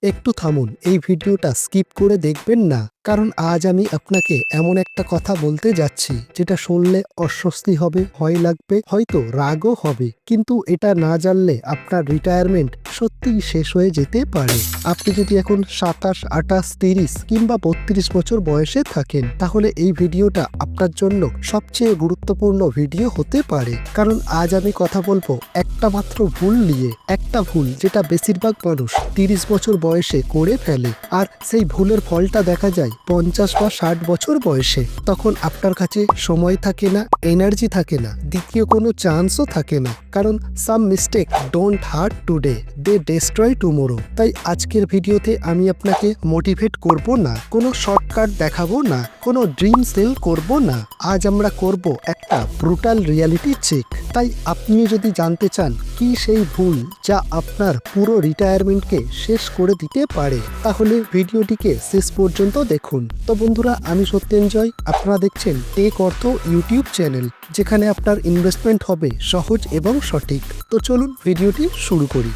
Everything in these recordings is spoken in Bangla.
একটু থামুন, এই ভিডিওটা স্কিপ করে দেখবেন না, কারণ আজ আমি আপনাকে এমন একটা কথা বলতে যাচ্ছি যেটা শুনলে অস্বস্তি হবে, ভয় লাগবে, হয়তো রাগও হবে, কিন্তু এটা না জানলে আপনার রিটায়ারমেন্ট সত্যিই শেষ হয়ে যেতে পারে। আপনি যদি এখন 27, 28, 30 কিংবা 32 বছর বয়সে থাকেন, তাহলে এই ভিডিওটা আপনার জন্য সবচেয়ে গুরুত্বপূর্ণ ভিডিও হতে পারে। কারণ আজ আমি কথা বলবো একটা মাত্র ভুল নিয়ে, একটা ভুল যেটা বেশিরভাগ মানুষ 30 বছর বয়সে করে ফেলে, আর সেই ভুলের ফলটা দেখা যায় 50 বা 60 বছর বয়সে। তখন আপনার কাছে সময় থাকে না, এনার্জি থাকে না, দ্বিতীয় কোনো চান্সও থাকে না। কারণ some mistake don't hurt today, they destroy tomorrow. তাই আজকের ভিডিওতে আমি আপনাকে মোটিভেট করব না, কোনো শর্টকাট দেখাবো না, কোনো ড্রিম সেল করব না। আজ আমরা করব একটা ব্রুটাল রিয়ালিটি চেক। তাই আপনি যদি জানতে চান কি সেই ভুল যা আপনার পুরো রিটায়ারমেন্টকে শেষ করে দিতে পারে, তাহলে ভিডিওটিকে শেষ পর্যন্ত দেখুন। তো বন্ধুরা, আমি সত্যেঞ্জয়, আপনারা দেখছেন টেক অর্থ ইউটিউব চ্যানেল, যেখানে আপনার ইনভেস্টমেন্ট হবে সহজ এবং সঠিক। তো চলুন ভিডিওটি শুরু করি।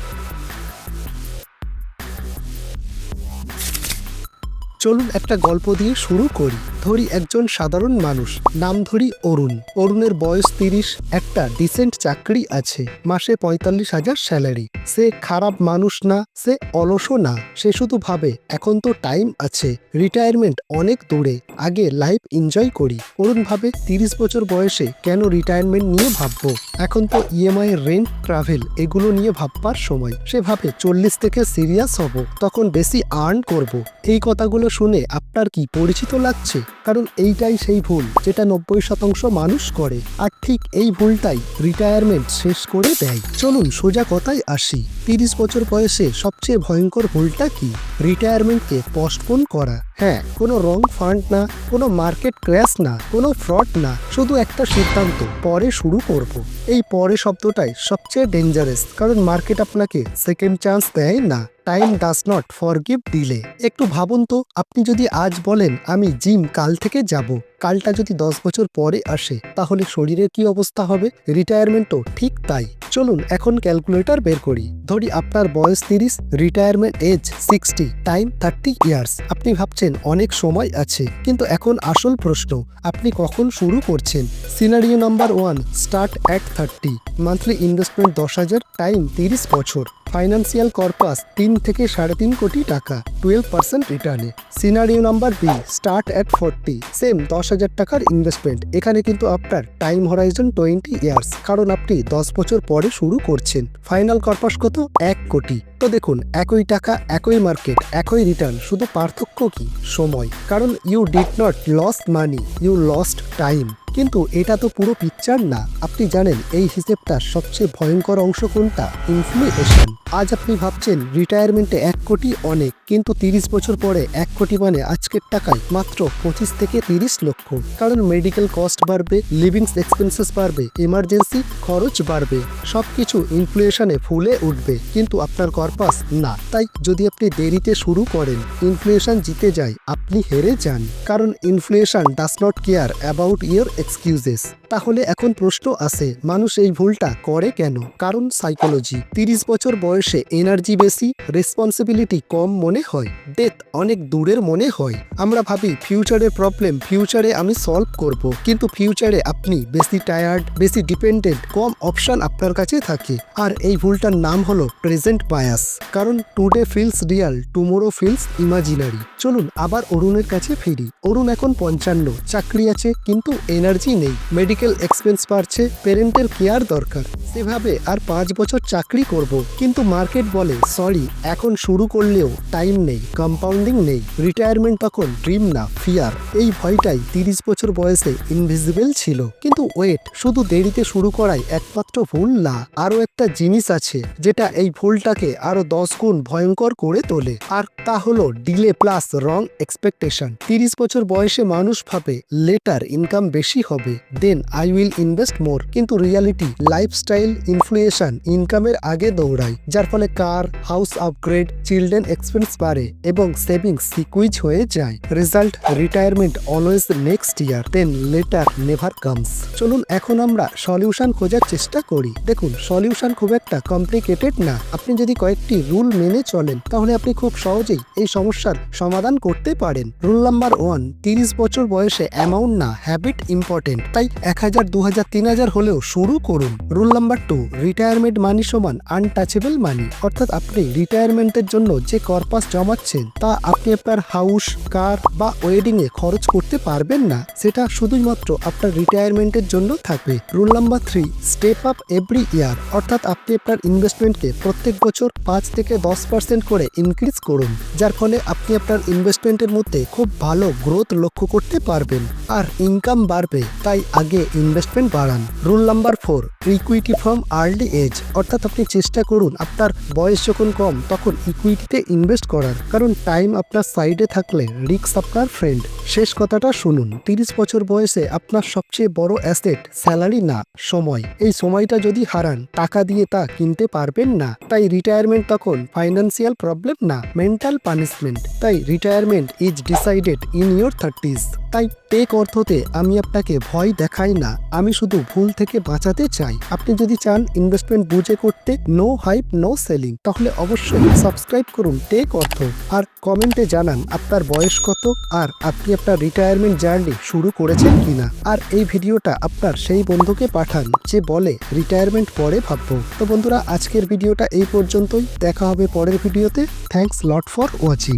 চলুন একটা গল্প দিয়ে শুরু করি। ধরি একজন সাধারণ মানুষ, নাম ধরি অরুণ। অরুণের বয়স 30, একটা ডিসেন্ট চাকরি আছে, মাসে 45,000 স্যালারি। সে খারাপ মানুষ না, সে অলসও না, সে শুধু ভাবে এখন তো টাইম আছে, রিটায়ারমেন্ট অনেক দূরে, আগে লাইফ এনজয় করি। অরুণ ভাবে 30 বছর বয়সে কেন রিটায়ারমেন্ট নিয়ে ভাববো, এখন তো ইএমআই, রেন্ট, ট্রাভেল এগুলো নিয়ে ভাববার সময়। সে ভাবে 40 থেকে সিরিয়াস হব, তখন বেশি আর্ন করব। এই কথাগুলো শুনে আপনার কি পরিচিত লাগছে? কারণ এইটাই সেই ভুল যেটা 90% মানুষ করে, আর ঠিক এই ভুলটাই রিটায়ারমেন্ট শেষ করে দেয়। চলুন সোজা কথায় আসি। 30 বছর বয়সে সবচেয়ে ভয়ঙ্কর ভুলটা কি? রিটায়ারমেন্টকে পোস্টপোন করা। হ্যাঁ, কোনো রং ফান্ড না, কোনো মার্কেট ক্র্যাশ না, কোনো ফ্রড না, শুধু একটা সিদ্ধান্ত, পরে শুরু করব। এই পরে শব্দটাই সবচেয়ে ডেঞ্জারাস, কারণ মার্কেট আপনাকে সেকেন্ড চান্স দেয় না। Time does not forgive delay. একটু ভাবুন তো, আপনি যদি আজ বলেন আমি জিম কাল থেকে যাব, কালটা যদি 10 বছর পরে আসে, তাহলে শরীরের কি অবস্থা হবে? রিটায়ারমেন্টও ঠিক তাই। চলুন এখন ক্যালকুলেটর বের করি। ধরি আপনার বয়স 30, রিটায়ারমেন্ট এজ 60, টাইম 30 ইয়ার্স। আপনি ভাবছেন অনেক সময় আছে, কিন্তু এখন আসল প্রশ্ন, আপনি কখন শুরু করছেন? Scenario number 1, start at 30, monthly investment 10,000, time 30 বছর, ফাইন্যান্সিয়াল কর্পাস 3 থেকে 3.5 কোটি টাকা, 12% রিটার্নে। Scenario number B, start at 40, same 10,000 টাকার ইনভেস্টমেন্ট। এখানে কিন্তু আপনার টাইম হরাইজন 20 ইয়ার্স, কারণ আপনি 10 বছর পরে শুরু করছেন। ফাইনাল কর্পাস কত? 1 কোটি। তো দেখুন, একই টাকা, একই মার্কেট, একই রিটার্ন, শুধু পার্থক্য কি? সময়। কারণ you did not lost money, you lost time. কিন্তু এটা তো পুরো পিকচার না। আপনি জানেন এই হিসেবটার সবচেয়ে ভয়ঙ্কর অংশ কোনটা? ইনফ্লেশন। আজ আপনি ভাবছেন রিটায়ারমেন্টে 1 কোটি অনেক, কিন্তু 30 বছর পরে 1 কোটি মানে আজকের টাকায় মাত্র 25 থেকে 30 লক্ষ। কারণ মেডিকেল কস্ট বাড়বে, লিভিং এক্সপেন্সেস বাড়বে, এমার্জেন্সি খরচ বাড়বে, সবকিছু ইনফ্লেশনে ফুলে উঠবে, কিন্তু আপনার কর্পাস না। তাই যদি আপনি দেরিতে শুরু করেন, ইনফ্লেশন জিতে যায়, আপনি হেরে যান। কারণ inflation does not care about your excuses. তাহলে এখন প্রশ্ন আসে, মানুষ এই ভুলটা করে কেন? কারণ সাইকোলজি। 30 বছর বয়সে এনার্জি বেশি, রেসপন্সিবিলিটি কম মনে হয়, ডেথ অনেক দূরের মনে হয়। আমরা ভাবি ফিউচারের প্রবলেম ফিউচারে আমি সলভ করব, কিন্তু ফিউচারে আপনি বেশি টায়ার্ড, বেশি ডিপেন্ডেন্ট, কম অপশন আপনার কাছে থাকে। আর এই ভুলটার নাম হলো প্রেজেন্ট বায়াস। কারণ today feels Real, tomorrow feels imaginary. চলুন আবার অরুণের কাছে ফিরি। অরুণ এখন 55, চাকরি আছে কিন্তু এনার্জি নেই, মেডিকেল এক্সপেন্স বাড়ছে, প্যারেন্টের কেয়ার দরকার। সেভাবে আর 5 বছর চাকরি করব, কিন্তু মার্কেট বলে সরি, এখন শুরু করলেও টাইম নেই, কম্পাউন্ডিং নেই। রিটায়ারমেন্ট তখন ড্রিম না, ফিয়ার। এই ভয়টাই 30 বছর বয়সে ইনভিজিবল ছিল। কিন্তু ওয়েট, শুধু দেরিতে শুরু করাই একমাত্র ভুল না, আরো একটা জিনিস আছে যেটা এই ভুলটাকে আরো 10 গুণ ভয়ঙ্কর করে তোলে, আর তা হলো ডিলে প্লাস রং এক্সপেকটেশন। 30 বছর বয়সে মানুষ ভাবে লেটার ইনকাম বেশি হবে, then I will invest more, কিন্তু রিয়ালিটি লাইফস্টাইল ইনফ্লেশন ইনকামের আগে দৌড়ায়, যার ফলে car, house upgrade, children expense বাড়ে এবং সেভিংস সিকুইজ হয়ে যায়। Result, retirement always next year, then later never comes. চলুন এখন আমরা সলিউশন খোঁজার চেষ্টা করি। দেখুন, সলিউশন খুব একটা কমপ্লিকেটেড না। আপনি যদি কয়েকটি রুল মেনে চলেন তাহলে আপনি খুব সহজেই এই সমস্যার সমাধান করতে পারেন। রুল নাম্বার 1, 30 বছর বয়সে অ্যামাউন্ট না, হ্যাবিট ইম্পর্টেন্ট। তাই 1000, 2000, 3000 হলেও শুরু করুন। রুল নাম্বার 2, রিটায়ারমেন্ট মানি সমান আনটাচেবল মানি, অর্থাৎ আপনি রিটায়ারমেন্টের জন্য যে কর্পাস জমাচ্ছেন তা আপনি আপনার হাউস, কার বা ওয়েডিং এ খরচ করতে পারবেন না, সেটা শুধুমাত্র আপনার রিটায়ারমেন্টের জন্য থাকবে। Rule number 3, step up every year, অর্থাৎ আপনি আপনার ইনভেস্টমেন্টকে প্রত্যেক বছর 5 থেকে 10% করে ইনক্রিজ করুন, যার ফলে আপনি আপনার ইনভেস্টমেন্টের মধ্যে খুব ভালো গ্রোথ লক্ষ্য করতে পারবেন আর ইনকাম বাড়বে, তাই আগে ইনভেস্টমেন্ট বাড়ান। Rule number 4, equity from early age, অর্থাৎ আপনি চেষ্টা করুন আপনার বয়স যখন কম তখন ইকুইটিতে ইনভেস্ট করার, কারণ টাইম আপনার সাইডে থাকলে রিস্ক আপনার ফ্রেন্ড। শেষ কথাটা শুনুন, 30 বছর বয়সে আপনার সবচেয়ে বড় অ্যাসেট স্যালারি না, সময়। এই সময়টা যদি হারান, টাকা দিয়ে তা কিনতে পারবেন না। তাই রিটায়ারমেন্ট তখন ফাইন্যান্সিয়াল প্রবলেম না, মেন্টাল পানিশমেন্ট। তাই retirement is decided in your 30s। তাই টেক অর্থতে আমি আপনাকে ভয় দেখাই না, আমি শুধু ভুল থেকে বাঁচাতে চাই। আপনি যদি চান ইনভেস্টমেন্ট বুঝে করতে, নো হাইপ নো সেলিং, তাহলে অবশ্যই সাবস্ক্রাইব করুন টেক অর্থ আর কমেন্টে জানান আপনার বয়স কত আর আপনি আপনার রিটায়ারমেন্ট জার্নি শুরু করেছেন কিনা। আর এই ভিডিওটা আপনার সেই বন্ধুকে পাঠান যে বলে রিটায়ারমেন্ট পরে ভাববো। তো বন্ধুরা, আজকের ভিডিওটা এই পর্যন্তই, দেখা হবে পরের ভিডিওতে। Thanks lot for watching.